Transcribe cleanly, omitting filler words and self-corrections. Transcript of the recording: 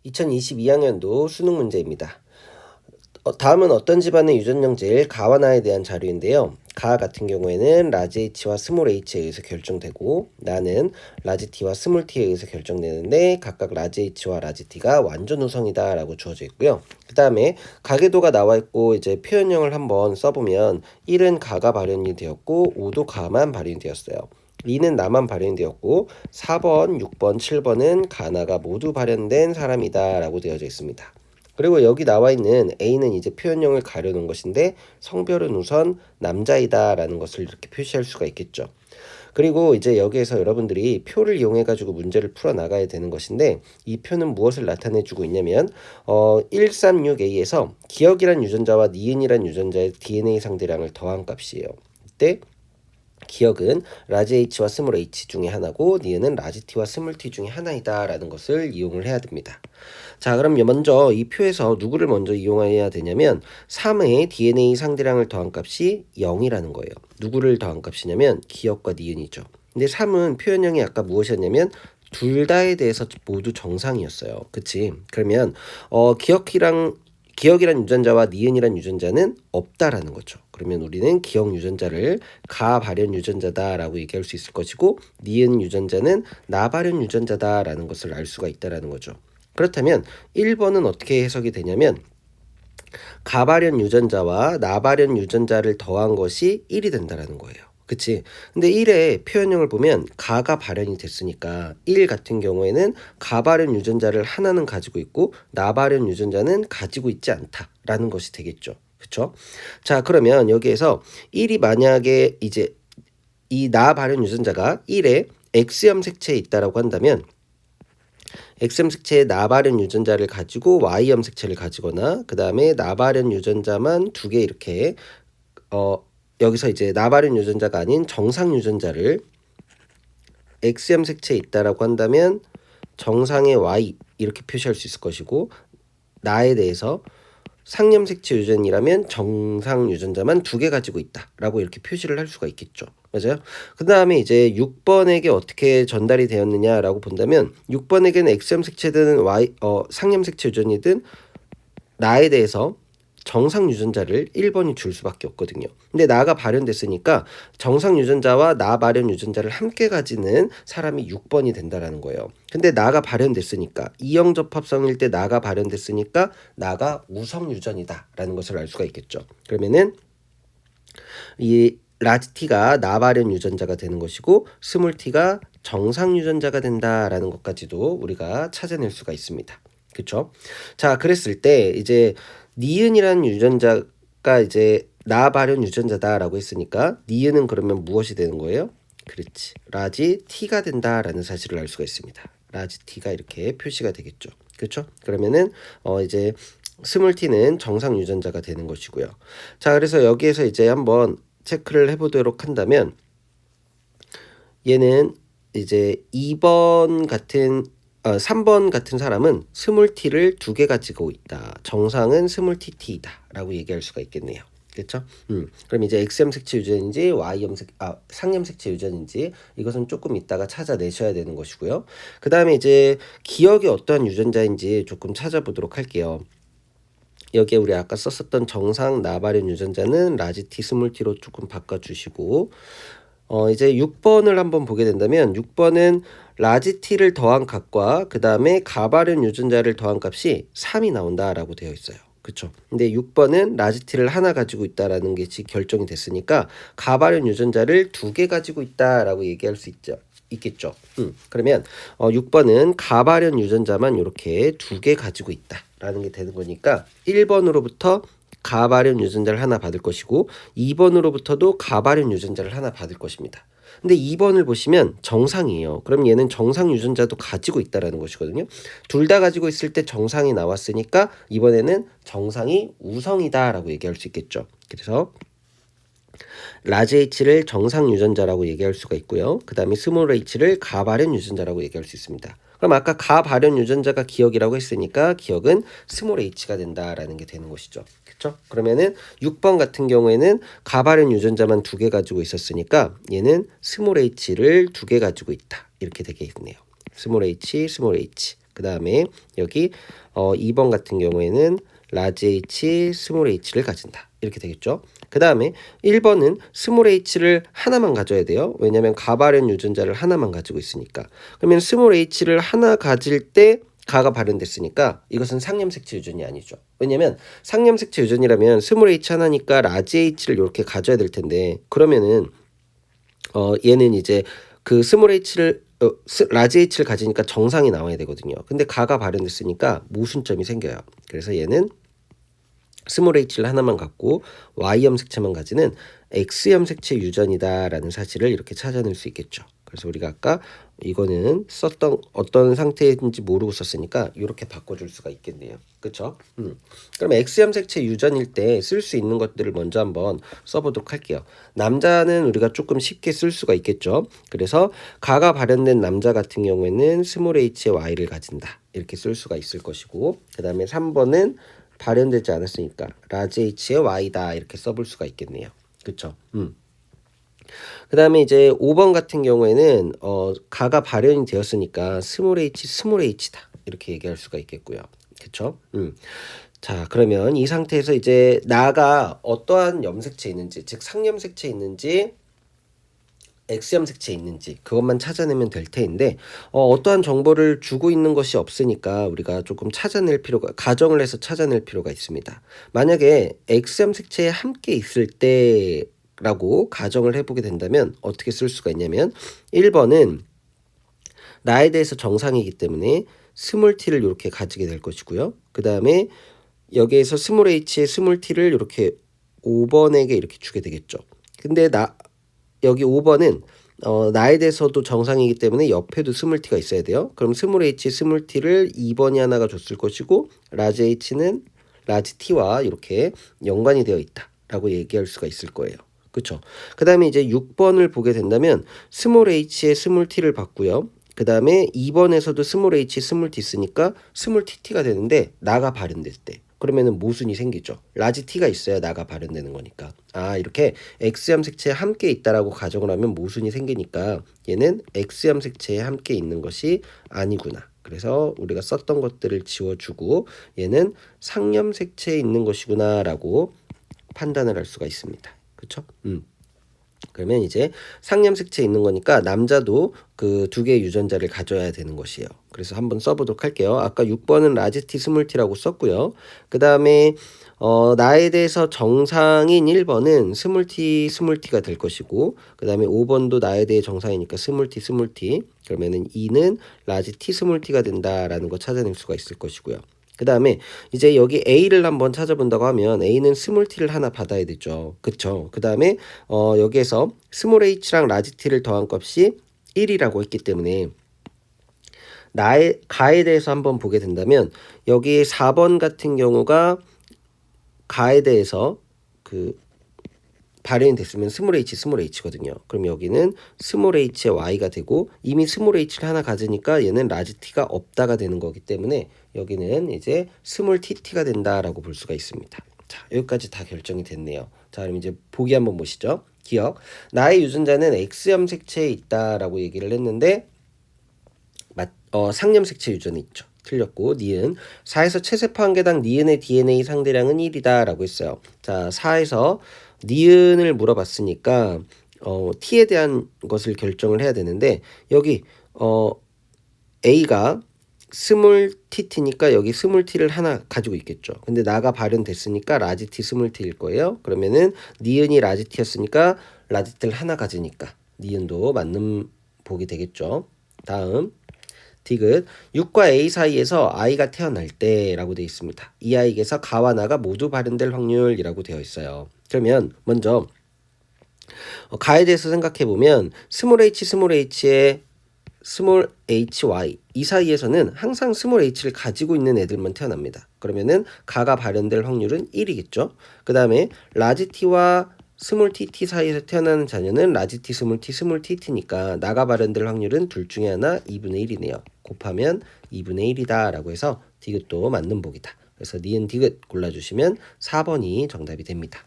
2022학년도 수능 문제입니다. 다음은 어떤 집안의 유전형질 가와 나에 대한 자료인데요. 가 같은 경우에는 라지 H와 스몰 h에 의해서 결정되고 나는 라지 T와 스몰 t에 의해서 결정되는데 각각 라지 H와 라지 T가 완전 우성이다 라고 주어져 있고요. 그 다음에 가계도가 나와 있고 이제 표현형을 한번 써보면 1은 가가 발현이 되었고 5도 가만 발현이 되었어요. 2는 나만 발현되었고 4번, 6번, 7번은 가나가 모두 발현된 사람이다 라고 되어져 있습니다. 그리고 여기 나와 있는 A는 이제 표현형을 가려놓은 것인데 성별은 우선 남자이다 라는 것을 이렇게 표시할 수가 있겠죠. 그리고 이제 여기에서 여러분들이 표를 이용해 가지고 문제를 풀어 나가야 되는 것인데 이 표는 무엇을 나타내 주고 있냐면 136A에서 기억이란 유전자와 니은이란 유전자의 DNA 상대량을 더한 값이에요. 이때 기억은 라지 H와 스몰 h 중에 하나고 니은은 라지 T와 스몰 t 중에 하나이다 라는 것을 이용을 해야 됩니다. 자, 그럼 먼저 이 표에서 누구를 먼저 이용해야 되냐면 3의 DNA 상대량을 더한 값이 0이라는 거예요. 누구를 더한 값이냐면 기억과 니은이죠. 근데 3은 표현형이 아까 무엇이었냐면 둘 다에 대해서 모두 정상이었어요. 그치? 그러면 기억이란 유전자와 니은이란 유전자는 없다라는 거죠. 그러면 우리는 기억 유전자를 가 발현 유전자다라고 얘기할 수 있을 것이고 니은 유전자는 나 발현 유전자다라는 것을 알 수가 있다라는 거죠. 그렇다면 1번은 어떻게 해석이 되냐면 가 발현 유전자와 나 발현 유전자를 더한 것이 1이 된다라는 거예요. 그치? 근데 1의 표현형을 보면 가가 발현이 됐으니까 1 같은 경우에는 가 발현 유전자를 하나는 가지고 있고 나 발현 유전자는 가지고 있지 않다라는 것이 되겠죠. 그쵸? 자, 그러면 여기에서 1이 만약에 이제 이 나 발현 유전자가 1에 X염 색체에 있다라고 한다면 X염 색체의 나 발현 유전자를 가지고 Y염 색체를 가지거나 그 다음에 나 발현 유전자만 2개 이렇게 여기서 이제 나 발현 유전자가 아닌 정상 유전자를 X염 색체에 있다라고 한다면 정상의 Y 이렇게 표시할 수 있을 것이고 나에 대해서 상염 색체 유전이라면 정상 유전자만 2개 가지고 있다라고 이렇게 표시를 할 수가 있겠죠. 맞아요? 그 다음에 이제 6번에게 어떻게 전달이 되었느냐라고 본다면 6번에게는 X염 색체든 상염 색체 유전이든 나에 대해서 정상 유전자를 1번이 줄 수밖에 없거든요. 근데 나가 발현됐으니까 정상 유전자와 나 발현 유전자를 함께 가지는 사람이 6번이 된다라는 거예요. 근데 나가 발현됐으니까 이형접합성일 때 나가 발현됐으니까 나가 우성 유전이다라는 것을 알 수가 있겠죠. 그러면은 이 라지 T가 나 발현 유전자가 되는 것이고 스몰 t가 정상 유전자가 된다라는 것까지도 우리가 찾아낼 수가 있습니다. 그렇죠? 자, 그랬을 때 이제 니은이라는 유전자가 이제 나 발현 유전자다라고 했으니까 니은은 그러면 무엇이 되는 거예요? 그렇지. 라지 T가 된다라는 사실을 알 수가 있습니다. 라지 T가 이렇게 표시가 되겠죠. 그렇죠? 그러면은 이제 스몰 t는 정상 유전자가 되는 것이고요. 자, 그래서 여기에서 이제 한번 체크를 해보도록 한다면 얘는 이제 3번 같은 사람은 스몰 t를 2개 가지고 있다. 정상은 스몰 tt이다 라고 얘기할 수가 있겠네요. 그렇죠? 그럼 이제 X염 색체 유전인지 상염 색체 유전인지 이것은 조금 이따가 찾아내셔야 되는 것이고요. 그 다음에 이제 기억이 어떠한 유전자인지 조금 찾아보도록 할게요. 여기에 우리 아까 썼었던 정상 나발현 유전자는 라지 T 스몰 t로 조금 바꿔주시고 이제 6번을 한번 보게 된다면 6번은 라지 T를 더한 값과 그 다음에 가발현 유전자를 더한 값이 3이 나온다라고 되어 있어요. 그쵸? 근데 6번은 라지 T를 하나 가지고 있다라는 게 결정이 됐으니까 가발현 유전자를 2개 가지고 있다라고 얘기할 수 있겠죠. 그러면 6번은 가발현 유전자만 이렇게 2개 가지고 있다라는 게 되는 거니까 1번으로부터 가발현 유전자를 하나 받을 것이고 2번으로부터도 가발현 유전자를 하나 받을 것입니다. 근데 2번을 보시면 정상이에요. 그럼 얘는 정상 유전자도 가지고 있다라는 것이거든요. 둘 다 가지고 있을 때 정상이 나왔으니까 이번에는 정상이 우성이다라고 얘기할 수 있겠죠. 그래서 라지 H를 정상 유전자라고 얘기할 수가 있고요. 그 다음에 스몰 h를 가발현 유전자라고 얘기할 수 있습니다. 그럼 아까 가발현 유전자가 기억이라고 했으니까 기억은 스몰 h가 된다라는 게 되는 것이죠. 그렇죠? 그러면은 6번 같은 경우에는 가발현 유전자만 2개 가지고 있었으니까 얘는 스몰 h를 2개 가지고 있다. 이렇게 되겠네요. 스몰 h, 스몰 h. 그 다음에 여기 2번 같은 경우에는 라지 H, 스몰 h를 가진다. 이렇게 되겠죠. 그 다음에 1번은 스몰 h를 하나만 가져야 돼요. 왜냐하면 가발현 유전자를 하나만 가지고 있으니까. 그러면 스몰 h를 하나 가질 때 가가 발현됐으니까 이것은 상염색체 유전이 아니죠. 왜냐면 상염색체 유전이라면 스몰 h 하나니까 라지 h를 이렇게 가져야 될 텐데, 그러면은 얘는 이제 그 스몰 h를 라지 h를 가지니까 정상이 나와야 되거든요. 근데 가가 발현됐으니까 모순점이 생겨요. 그래서 얘는 스몰 h를 하나만 갖고 Y염 색체만 가지는 X염 색체 유전이다라는 사실을 이렇게 찾아낼 수 있겠죠. 그래서 우리가 아까 이거는 썼던 어떤 상태인지 모르고 썼으니까 이렇게 바꿔줄 수가 있겠네요. 그쵸? 그럼 X염 색체 유전일 때 쓸 수 있는 것들을 먼저 한번 써보도록 할게요. 남자는 우리가 조금 쉽게 쓸 수가 있겠죠. 그래서 가가 발현된 남자 같은 경우에는 스몰 h의 Y를 가진다. 이렇게 쓸 수가 있을 것이고, 그 다음에 3번은 발현되지 않았으니까 라지 H의 Y다 이렇게 써볼 수가 있겠네요. 그쵸? 그 다음에 이제 5번 같은 경우에는 가가 발현이 되었으니까 스몰 H다 이렇게 얘기할 수가 있겠고요. 그쵸? 자, 그러면 이 상태에서 이제 나가 어떠한 염색체 있는지, 즉 상염색체 있는지 X염색체 있는지 그것만 찾아내면 될 테인데, 어떠한 정보를 주고 있는 것이 없으니까 우리가 조금 찾아낼 필요가, 가정을 해서 찾아낼 필요가 있습니다. 만약에 X염색체에 함께 있을 때라고 가정을 해보게 된다면 어떻게 쓸 수가 있냐면, 1번은 나에 대해서 정상이기 때문에 스몰 t를 이렇게 가지게 될 것이고요. 그 다음에 여기에서 스몰 h의 스몰 t를 이렇게 5번에게 이렇게 주게 되겠죠. 근데 여기 5번은 나에 대해서도 정상이기 때문에 옆에도 스몰 t가 있어야 돼요. 그럼 스몰 h 스몰 t를 2번이 하나가 줬을 것이고, 라지 h는 라지 t와 이렇게 연관이 되어 있다라고 얘기할 수가 있을 거예요. 그렇죠? 그 다음에 이제 6번을 보게 된다면 스몰 h의 스몰 t를 받고요. 그 다음에 2번에서도 스몰 h 스몰 t 쓰니까 스몰 tt가 되는데 나가 발현될 때 그러면은 모순이 생기죠. 라지 t가 있어야 나가 발현되는 거니까. 아, 이렇게 X염 색체에 함께 있다라고 가정을 하면 모순이 생기니까 얘는 X염 색체에 함께 있는 것이 아니구나. 그래서 우리가 썼던 것들을 지워주고 얘는 상염 색체에 있는 것이구나라고 판단을 할 수가 있습니다. 그렇죠? 그러면 이제 상염색체에 있는 거니까 남자도 그 두 개의 유전자를 가져야 되는 것이에요. 그래서 한번 써보도록 할게요. 아까 6번은 라지 T 스몰 T라고 썼고요. 그 다음에 나에 대해서 정상인 1번은 스몰 T가 될 것이고, 그 다음에 5번도 나에 대해 정상이니까 스몰 T. 그러면은 2는 라지 T 스몰 T가 된다라는 거 찾아낼 수가 있을 것이고요. 그 다음에 이제 여기 A를 한번 찾아본다고 하면 A는 스몰 t를 하나 받아야 되죠. 그쵸? 그 다음에 여기에서 스몰 h랑 라지 t를 더한 값이 1이라고 했기 때문에 나의 가에 대해서 한번 보게 된다면 여기 4번 같은 경우가 가에 대해서 그 발현이 됐으면 스몰 h거든요. 그럼 여기는 스몰 h의 y가 되고 이미 스몰 h를 하나 가지니까 얘는 라지 t가 없다가 되는 거기 때문에 여기는 이제 스몰 tt가 된다라고 볼 수가 있습니다. 자, 여기까지 다 결정이 됐네요. 자, 그럼 이제 보기 한번 보시죠. 기억. 나의 유전자는 X염 색체에 있다라고 얘기를 했는데 상염 색체 유전이 있죠. 틀렸고, 니은 4에서 체세포 한 개당 니은의 DNA 상대량은 1이다 라고 했어요. 자, 4에서 니은을 물어봤으니까 t에 대한 것을 결정을 해야 되는데, 여기 A가 스몰 tt니까 여기 스몰 t를 하나 가지고 있겠죠. 근데 나가 발현됐으니까 라지 t 스몰 t일 거예요. 그러면은 니은이 라지 t였으니까 라지 t를 하나 가지니까 니은도 맞는 복이 되겠죠. 다음 디귿 6과 A 사이에서 아이가 태어날 때라고 되어 있습니다. 이 아이에게서 가와 나가 모두 발현될 확률이라고 되어 있어요. 그러면 먼저 가에 대해서 생각해 보면 스몰 h의 스몰 hy 이 사이에서는 항상 스몰 h를 가지고 있는 애들만 태어납니다. 그러면은 가가 발현될 확률은 1이겠죠. 그 다음에 라지 t와 스몰 tt 사이에서 태어나는 자녀는 라지 t 스몰 tt니까 나가 발현될 확률은 둘 중에 하나 2분의 1이네요. 곱하면 2분의 1이다 라고 해서 디귿도 맞는 복이다. 그래서 니은 디귿 골라주시면 4번이 정답이 됩니다.